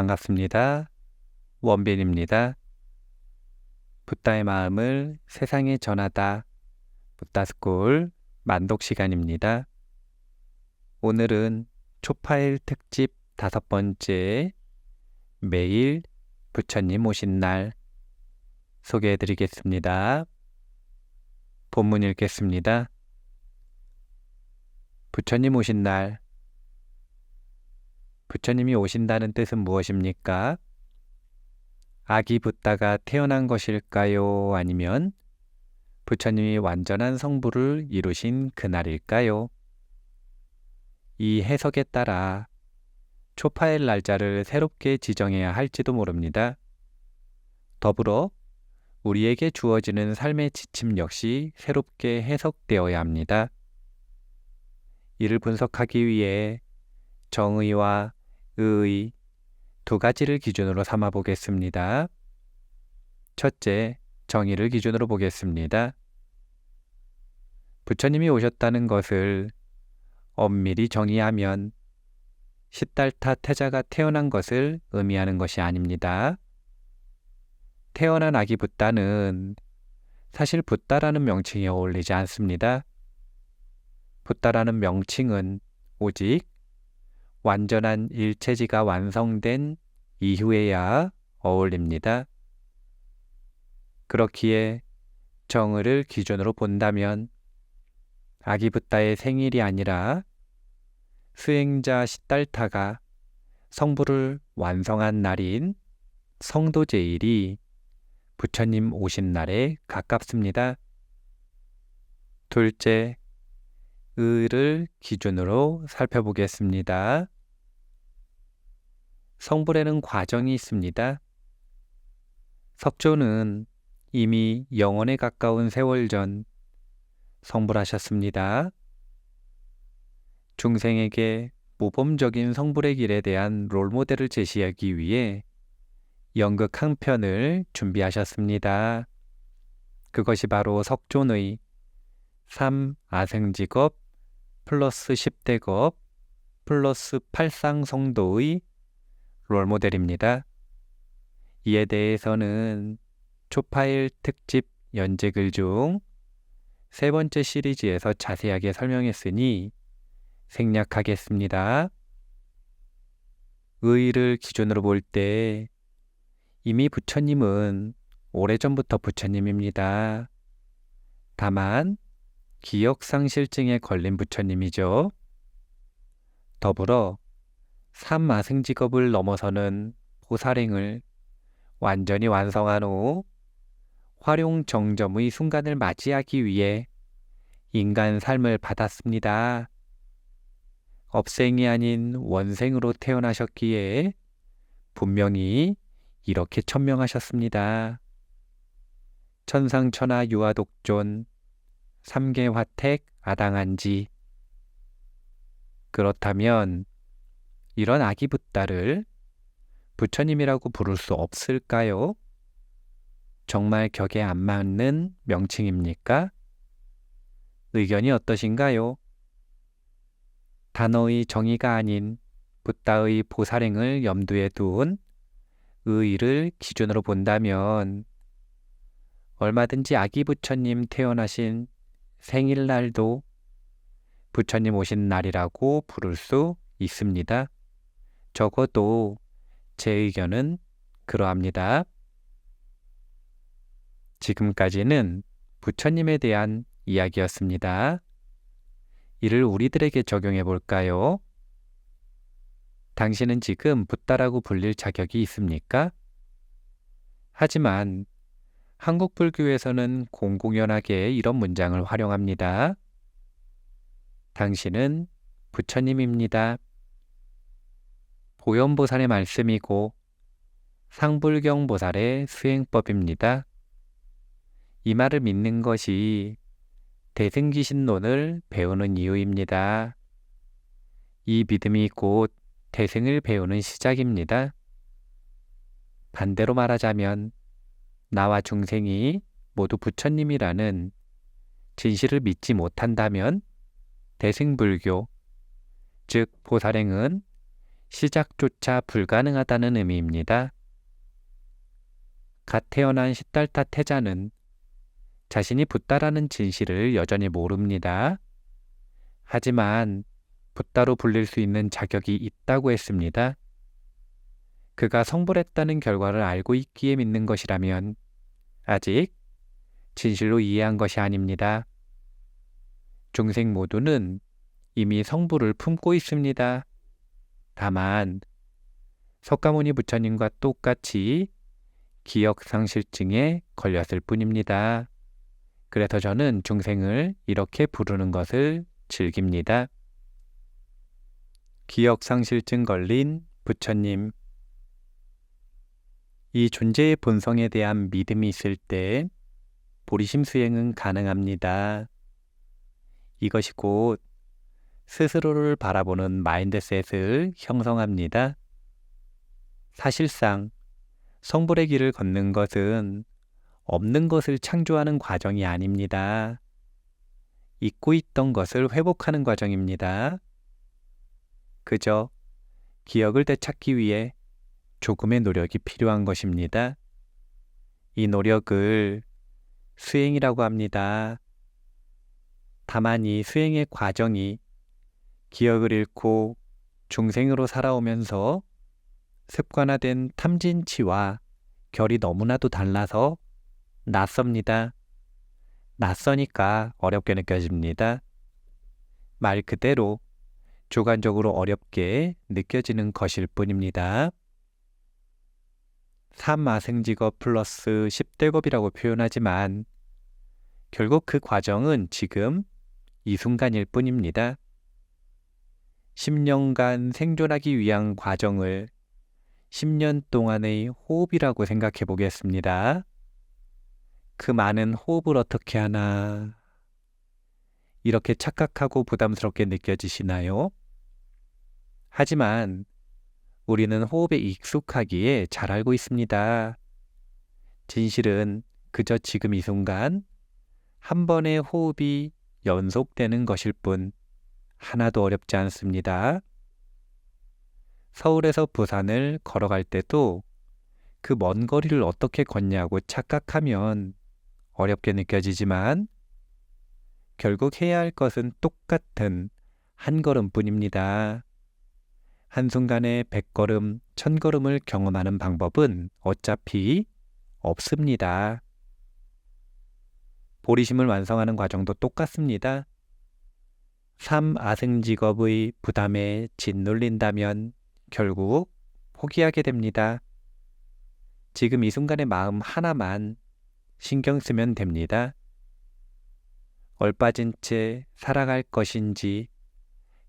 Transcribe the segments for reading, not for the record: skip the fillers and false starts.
반갑습니다. 원빈입니다. 붓다의 마음을 세상에 전하다. 붓다스쿨 만독 시간입니다. 오늘은 초파일 특집 5번째 매일 부처님 오신 날 소개해 드리겠습니다. 본문 읽겠습니다. 부처님 오신 날. 부처님이 오신다는 뜻은 무엇입니까? 아기 붓다가 태어난 것일까요? 아니면 부처님이 완전한 성부를 이루신 그날일까요? 이 해석에 따라 초파일 날짜를 새롭게 지정해야 할지도 모릅니다. 더불어 우리에게 주어지는 삶의 지침 역시 새롭게 해석되어야 합니다. 이를 분석하기 위해 정의와 의의 두 가지를 기준으로 삼아 보겠습니다. 첫째, 정의를 기준으로 보겠습니다. 부처님이 오셨다는 것을 엄밀히 정의하면 시달타 태자가 태어난 것을 의미하는 것이 아닙니다. 태어난 아기 붓다는 사실 붓다라는 명칭에 어울리지 않습니다. 붓다라는 명칭은 오직 완전한 일체지가 완성된 이후에야 어울립니다. 그렇기에 정의를 기준으로 본다면 아기 붓다의 생일이 아니라 수행자 시달타가 성부를 완성한 날인 성도제일이 부처님 오신 날에 가깝습니다. 둘째, 의를 기준으로 살펴보겠습니다. 성불에는 과정이 있습니다. 석조는 이미 영원에 가까운 세월 전 성불하셨습니다. 중생에게 모범적인 성불의 길에 대한 롤모델을 제시하기 위해 연극 한 편을 준비하셨습니다. 그것이 바로 석존의 3아생직업 플러스 10대급 플러스 8상성도의 롤모델입니다. 이에 대해서는 초파일 특집 연재글 중 3번째 시리즈에서 자세하게 설명했으니 생략하겠습니다. 의의를 기준으로 볼 때 이미 부처님은 오래전부터 부처님입니다. 다만 기억상실증에 걸린 부처님이죠. 더불어 3아승직업을 넘어서는 보살행을 완전히 완성한 후 활용정점의 순간을 맞이하기 위해 인간 삶을 받았습니다. 업생이 아닌 원생으로 태어나셨기에 분명히 이렇게 천명하셨습니다. 천상천하 유아독존 3계 화택 아당한지. 그렇다면 이런 아기 붓다를 부처님이라고 부를 수 없을까요? 정말 격에 안 맞는 명칭입니까? 의견이 어떠신가요? 단어의 정의가 아닌 붓다의 보살행을 염두에 둔 의의를 기준으로 본다면 얼마든지 아기 부처님 태어나신 생일날도 부처님 오신 날이라고 부를 수 있습니다. 적어도 제 의견은 그러합니다. 지금까지는 부처님에 대한 이야기였습니다. 이를 우리들에게 적용해 볼까요? 당신은 지금 붓다라고 불릴 자격이 있습니까? 하지만 한국 불교에서는 공공연하게 이런 문장을 활용합니다. 당신은 부처님입니다. 보현보살의 말씀이고 상불경보살의 수행법입니다. 이 말을 믿는 것이 대승기신론을 배우는 이유입니다. 이 믿음이 곧 대승을 배우는 시작입니다. 반대로 말하자면 나와 중생이 모두 부처님이라는 진실을 믿지 못한다면 대승불교, 즉 보살행은 시작조차 불가능하다는 의미입니다. 갓 태어난 시달타 태자는 자신이 붓다라는 진실을 여전히 모릅니다. 하지만 붓다로 불릴 수 있는 자격이 있다고 했습니다. 그가 성불했다는 결과를 알고 있기에 믿는 것이라면 아직 진실로 이해한 것이 아닙니다. 중생 모두는 이미 성불을 품고 있습니다. 다만 석가모니 부처님과 똑같이 기억상실증에 걸렸을 뿐입니다. 그래서 저는 중생을 이렇게 부르는 것을 즐깁니다. 기억상실증 걸린 부처님. 이 존재의 본성에 대한 믿음이 있을 때 보리심 수행은 가능합니다. 이것이 곧 스스로를 바라보는 마인드셋을 형성합니다. 사실상 성불의 길을 걷는 것은 없는 것을 창조하는 과정이 아닙니다. 잊고 있던 것을 회복하는 과정입니다. 그저 기억을 되찾기 위해 조금의 노력이 필요한 것입니다. 이 노력을 수행이라고 합니다. 다만 이 수행의 과정이 기억을 잃고 중생으로 살아오면서 습관화된 탐진치와 결이 너무나도 달라서 낯섭니다. 낯서니까 어렵게 느껴집니다. 말 그대로 주관적으로 어렵게 느껴지는 것일 뿐입니다. 3아승직업 플러스 10대겁이라고 표현하지만 결국 그 과정은 지금 이 순간일 뿐입니다. 10년간 생존하기 위한 과정을 10년 동안의 호흡이라고 생각해 보겠습니다. 그 많은 호흡을 어떻게 하나 이렇게 착각하고 부담스럽게 느껴지시나요? 하지만 우리는 호흡에 익숙하기에 잘 알고 있습니다. 진실은 그저 지금 이 순간 한 번의 호흡이 연속되는 것일 뿐 하나도 어렵지 않습니다. 서울에서 부산을 걸어갈 때도 그 먼 거리를 어떻게 걷냐고 착각하면 어렵게 느껴지지만 결국 해야 할 것은 똑같은 한 걸음뿐입니다. 한순간에 100걸음, 1000걸음을 경험하는 방법은 어차피 없습니다. 보리심을 완성하는 과정도 똑같습니다. 3아승직업의 부담에 짓눌린다면 결국 포기하게 됩니다. 지금 이 순간의 마음 하나만 신경 쓰면 됩니다. 얼빠진 채 살아갈 것인지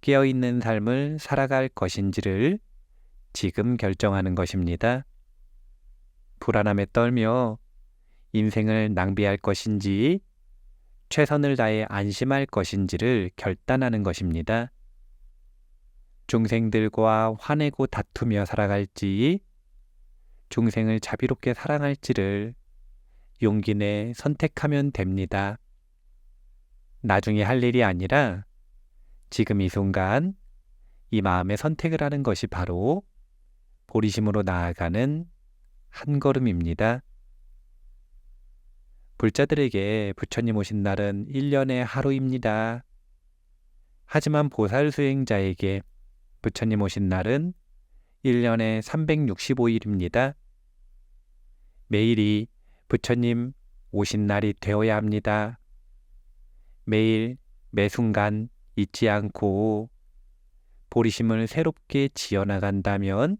깨어있는 삶을 살아갈 것인지를 지금 결정하는 것입니다. 불안함에 떨며 인생을 낭비할 것인지 최선을 다해 안심할 것인지를 결단하는 것입니다. 중생들과 화내고 다투며 살아갈지 중생을 자비롭게 사랑할지를 용기 내 선택하면 됩니다. 나중에 할 일이 아니라 지금 이 순간 이 마음의 선택을 하는 것이 바로 보리심으로 나아가는 한 걸음입니다. 불자들에게 부처님 오신 날은 1년의 하루입니다. 하지만 보살 수행자에게 부처님 오신 날은 1년에 365일입니다. 매일이 부처님 오신 날이 되어야 합니다. 매일 매 순간 잊지 않고 보리심을 새롭게 지어나간다면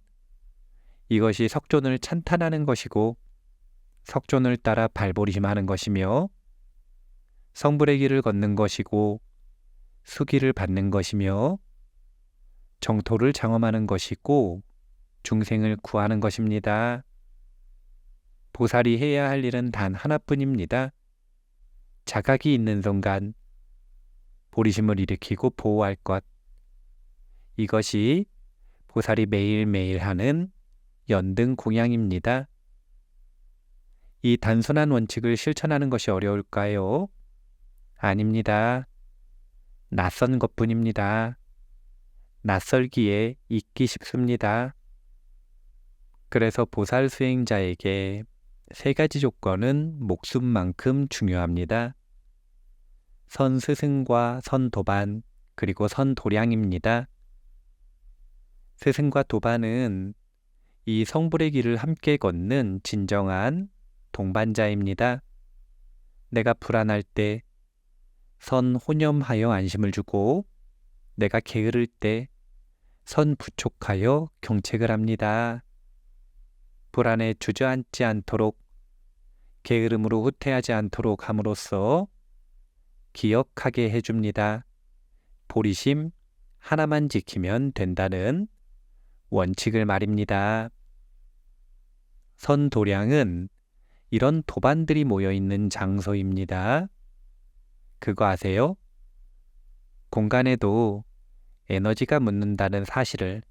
이것이 석존을 찬탄하는 것이고 석존을 따라 발보리심하는 것이며 성불의 길을 걷는 것이고 수기를 받는 것이며 정토를 장엄하는 것이고 중생을 구하는 것입니다. 보살이 해야 할 일은 단 하나뿐입니다. 자각이 있는 순간 보리심을 일으키고 보호할 것. 이것이 보살이 매일매일 하는 연등 공양입니다. 이 단순한 원칙을 실천하는 것이 어려울까요? 아닙니다. 낯선 것뿐입니다. 낯설기에 잊기 쉽습니다. 그래서 보살 수행자에게 세 가지 조건은 목숨만큼 중요합니다. 선스승과 선도반, 그리고 선도량입니다. 스승과 도반은 이 성불의 길을 함께 걷는 진정한 동반자입니다. 내가 불안할 때 선호념하여 안심을 주고, 내가 게으를 때 선부촉하여 경책을 합니다. 불안에 주저앉지 않도록, 게으름으로 후퇴하지 않도록 함으로써 기억하게 해줍니다. 보리심 하나만 지키면 된다는 원칙을 말입니다. 선도량은 이런 도반들이 모여있는 장소입니다. 그거 아세요? 공간에도 에너지가 묻는다는 사실을.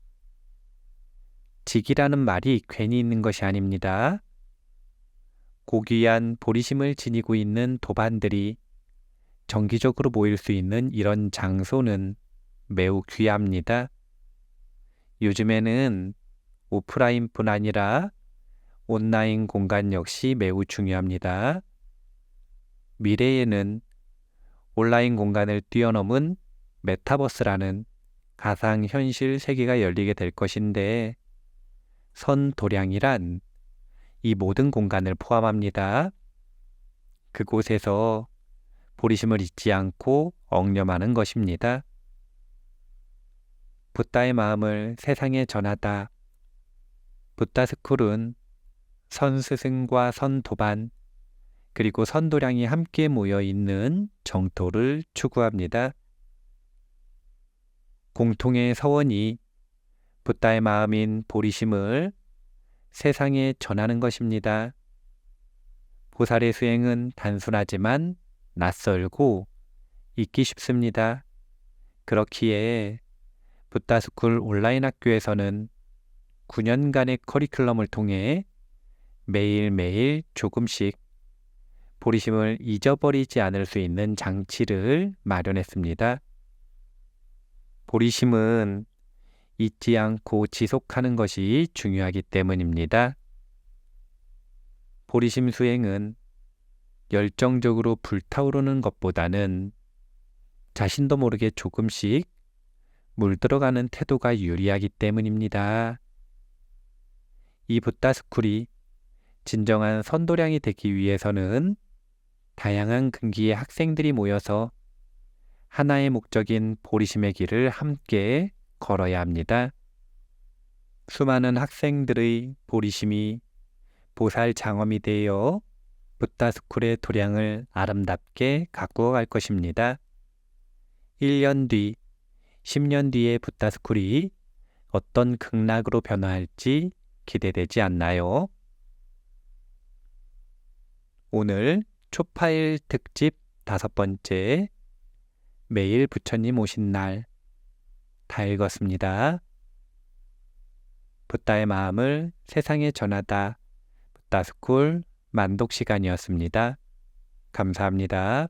직이라는 말이 괜히 있는 것이 아닙니다. 고귀한 보리심을 지니고 있는 도반들이 정기적으로 모일 수 있는 이런 장소는 매우 귀합니다. 요즘에는 오프라인뿐 아니라 온라인 공간 역시 매우 중요합니다. 미래에는 온라인 공간을 뛰어넘은 메타버스라는 가상현실 세계가 열리게 될 것인데, 선도량이란 이 모든 공간을 포함합니다. 그곳에서 보리심을 잊지 않고 억념하는 것입니다. 붓다의 마음을 세상에 전하다. 붓다스쿨은 선스승과 선도반, 그리고 선도량이 함께 모여 있는 정토를 추구합니다. 공통의 서원이 붓다의 마음인 보리심을 세상에 전하는 것입니다. 보살의 수행은 단순하지만 낯설고 잊기 쉽습니다. 그렇기에 붓다스쿨 온라인 학교에서는 9년간의 커리큘럼을 통해 매일매일 조금씩 보리심을 잊어버리지 않을 수 있는 장치를 마련했습니다. 보리심은 잊지 않고 지속하는 것이 중요하기 때문입니다. 보리심 수행은 열정적으로 불타오르는 것보다는 자신도 모르게 조금씩 물들어가는 태도가 유리하기 때문입니다. 이 붓다스쿨이 진정한 선도량이 되기 위해서는 다양한 근기의 학생들이 모여서 하나의 목적인 보리심의 길을 함께 걸어야 합니다. 수많은 학생들의 보리심이 보살 장엄이 되어 붓다스쿨의 도량을 아름답게 가꾸어 갈 것입니다. 1년 뒤, 10년 뒤의 붓다스쿨이 어떤 극락으로 변화할지 기대되지 않나요? 오늘 초파일 특집 5번째, 매일 부처님 오신 날 다 읽었습니다. 붓다의 마음을 세상에 전하다 붓다스쿨 만독 시간이었습니다. 감사합니다.